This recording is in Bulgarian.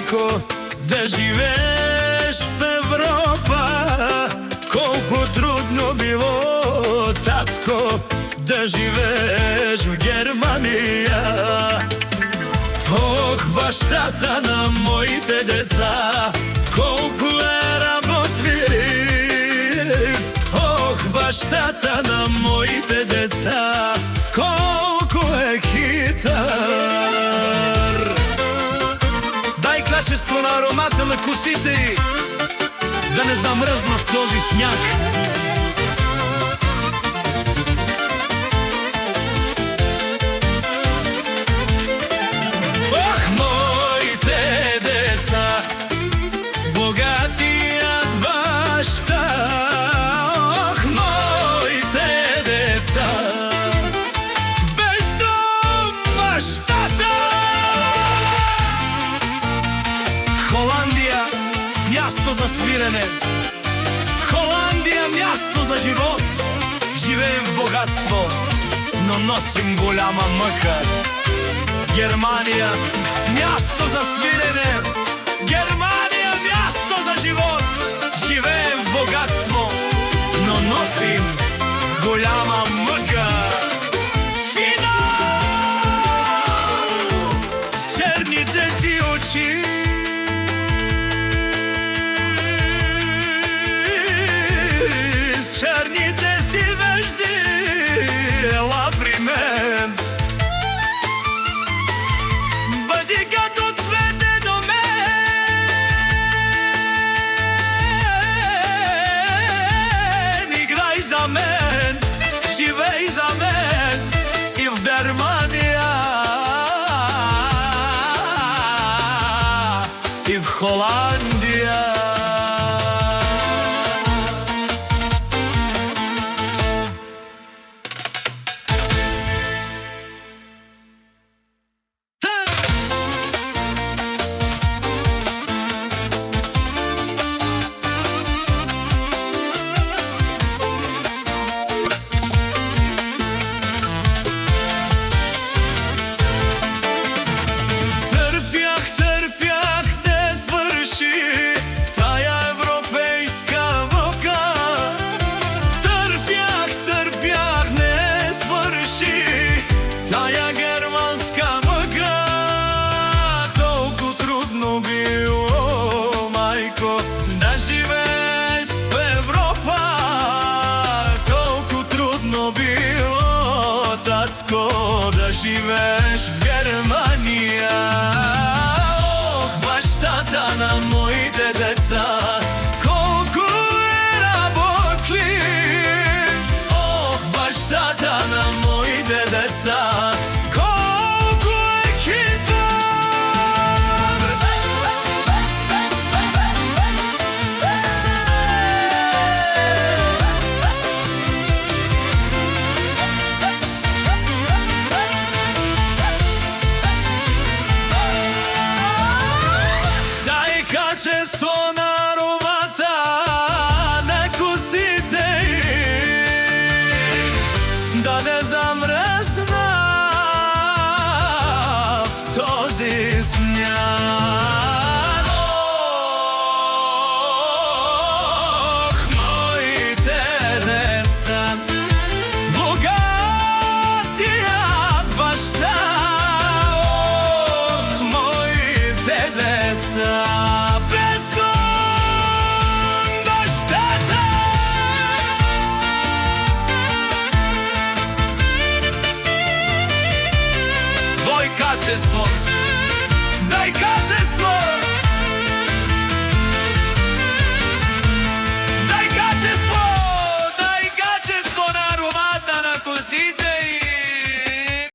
майко, да живееш в Европа. Колко трудно било, татко, да живееш в Германия. Ох, бащата на моите деца, колко е работлив. Ох, бащата на моите деца, колко е хитър. Дай качество на аромата на косите й, да не замръзна в този сняг. Ох, моите деца, богатият баща. Ох, моите деца, без дом бащата. Холандия, място за свирене. Холандия, място за живот. Живеем в богатство, но носим голяма мъка. Германия, място за свирене. Германия, място за живот. Живеем в богатство, но носим голяма мъка. Финал! С черните си очи, с черните си вежди, ела при мен. Бъди като цвете до мен. Играй за мен, живей за мен и в Германия, и в Холандия. Да живееш в Европа, колко трудно било, татко, да живееш в Германия. Ох, бащата на моите деца, колко е работлив. Ох, бащата на моите деца, колко е хитър. Качество на аромата на косите й, да не замръзна в този сняг.